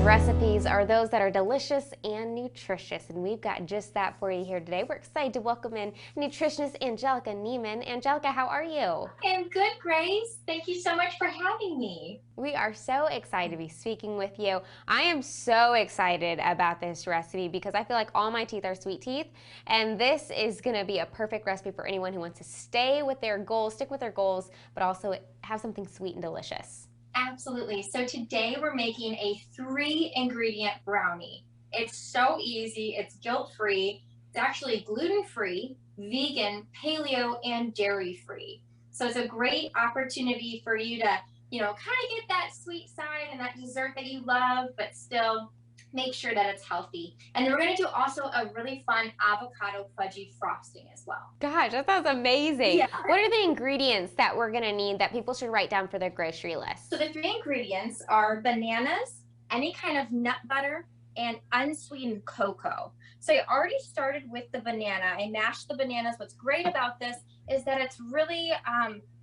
recipes are those that are delicious and nutritious, and we've got just that for you here today. We're excited to welcome in nutritionist Angelica Neiman. Angelica, how are you? I'm good, Grace. Thank you so much for having me. We are so excited to be speaking with you. I am so excited about this recipe because I feel like all my teeth are sweet teeth, and this is going to be a perfect recipe for anyone who wants to stay with their goals, stick with their goals, but also have something sweet and delicious. Absolutely. So today we're making a 3-ingredient brownie. It's so easy. It's guilt-free. It's actually gluten-free, vegan, paleo, and dairy-free. So it's a great opportunity for you to, kind of get that sweet side and that dessert that you love, but still make sure that it's healthy. And then we're going to do also a really fun avocado fudgy frosting as well. Gosh, that sounds amazing. Yeah. What are the ingredients that we're gonna need that people should write down for their grocery list? So the 3 ingredients are bananas, any kind of nut butter, and unsweetened cocoa. So I already started with the banana. I mashed the bananas. What's great about this is that it's really,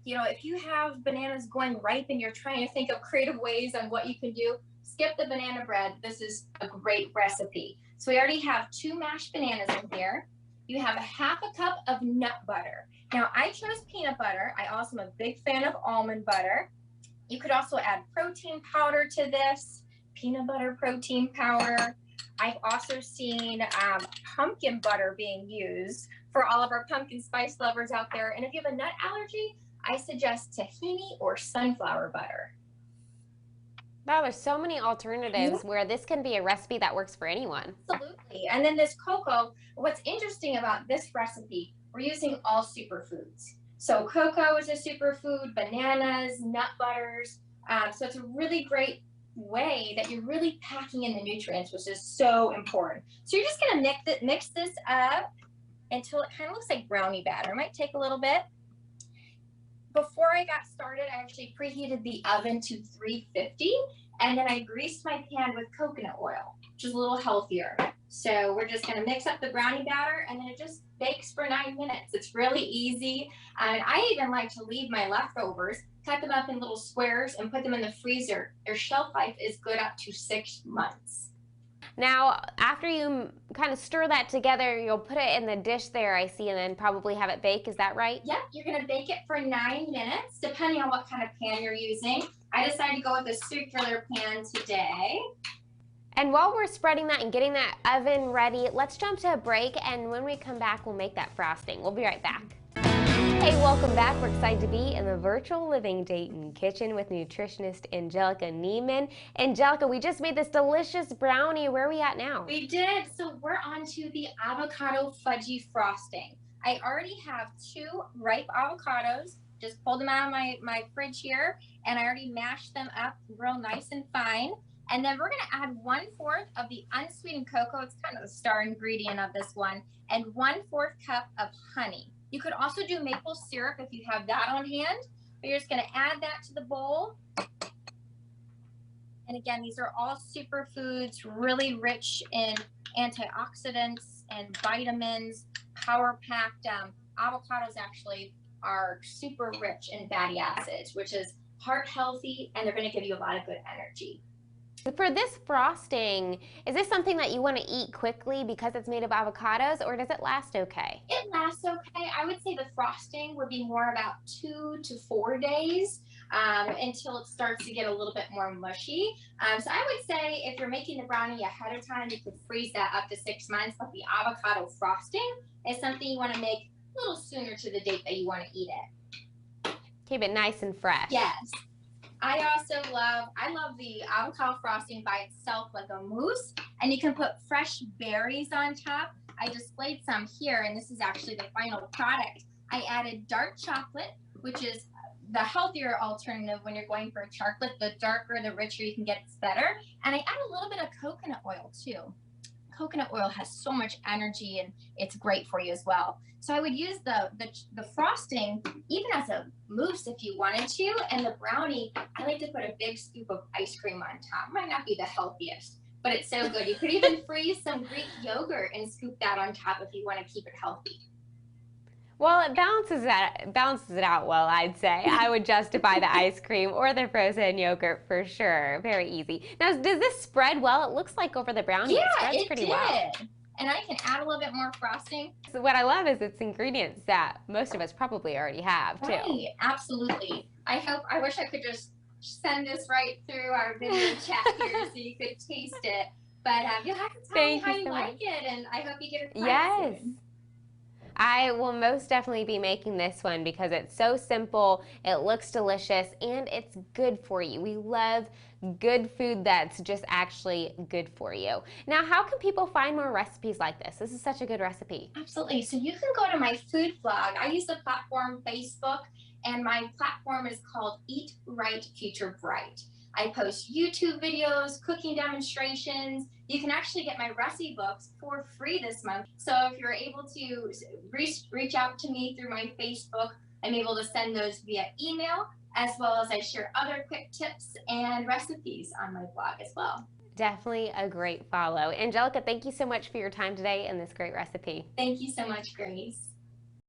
if you have bananas going ripe and you're trying to think of creative ways on what you can do, skip the banana bread. This is a great recipe. So we already have 2 mashed bananas in here. You have a half a cup of nut butter. Now I chose peanut butter. I also am a big fan of almond butter. You could also add protein powder to this, peanut butter protein powder. I've also seen pumpkin butter being used for all of our pumpkin spice lovers out there. And if you have a nut allergy, I suggest tahini or sunflower butter. Wow, there's so many alternatives where this can be a recipe that works for anyone. Absolutely. And then this cocoa, what's interesting about this recipe, we're using all superfoods. So cocoa is a superfood, bananas, nut butters. So it's a really great way that you're really packing in the nutrients, which is so important. So you're just going to mix this up until it kind of looks like brownie batter. It might take a little bit. Before I got started, I actually preheated the oven to 350, and then I greased my pan with coconut oil, which is a little healthier. So we're just going to mix up the brownie batter, and then it just bakes for 9 minutes. It's really easy. And I even like to leave my leftovers, cut them up in little squares, and put them in the freezer. Their shelf life is good up to 6 months. Now, after you kind of stir that together, you'll put it in the dish there, I see, and then probably have it bake. Is that right? Yep, you're going to bake it for 9 minutes, depending on what kind of pan you're using. I decided to go with a circular pan today. And while we're spreading that and getting that oven ready, let's jump to a break, and when we come back, we'll make that frosting. We'll be right back. Hey, welcome back. We're excited to be in the virtual living Dayton kitchen with nutritionist Angelica Neiman. Angelica, we just made this delicious brownie. Where are we at now? We did. So we're on to the avocado fudgy frosting. I already have 2 ripe avocados. Just pulled them out of my fridge here, and I already mashed them up real nice and fine. And then we're going to add 1/4 of the unsweetened cocoa. It's kind of the star ingredient of this one, and 1/4 cup of honey. You could also do maple syrup if you have that on hand, but you're just going to add that to the bowl. And again, these are all superfoods, really rich in antioxidants and vitamins, power-packed. Avocados actually are super rich in fatty acids, which is heart healthy, and they're going to give you a lot of good energy. For this frosting, is this something that you want to eat quickly because it's made of avocados, or does it last okay? It lasts okay. I would say the frosting would be more about 2 to 4 days until it starts to get a little bit more mushy. So I would say if you're making the brownie ahead of time, you could freeze that up to 6 months, but the avocado frosting is something you want to make a little sooner to the date that you want to eat it. Keep it nice and fresh. Yes. I love the avocado frosting by itself like a mousse, and you can put fresh berries on top. I displayed some here, and this is actually the final product. I added dark chocolate, which is the healthier alternative when you're going for chocolate. The darker, the richer you can get, it's better. And I add a little bit of coconut oil too. Coconut oil has so much energy, and it's great for you as well. So I would use the frosting even as a mousse if you wanted to, and the brownie, I like to put a big scoop of ice cream on top. Might not be the healthiest, but it's so good. You could even freeze some Greek yogurt and scoop that on top if you want to keep it healthy. Well, it balances it out well, I'd say. I would justify the ice cream or the frozen yogurt for sure. Very easy. Now, does this spread well? It looks like over the brownie, it spreads it pretty did. well. And I can add a little bit more frosting. So what I love is it's ingredients that most of us probably already have, too. Right, absolutely. I wish I could just send this right through our video chat here so you could taste it. But you'll have to tell me how you like it, and I hope you get it right soon. I will most definitely be making this one because it's so simple, it looks delicious, and it's good for you. We love good food that's just actually good for you. Now, how can people find more recipes like this? This is such a good recipe. Absolutely. So you can go to my food blog. I use the platform Facebook, and my platform is called Eat Right, Future Bright. I post YouTube videos, cooking demonstrations. You can actually get my recipe books for free this month. So if you're able to reach out to me through my Facebook, I'm able to send those via email, as well as I share other quick tips and recipes on my blog as well. Definitely a great follow. Angelica, thank you so much for your time today and this great recipe. Thank you so much, Grace.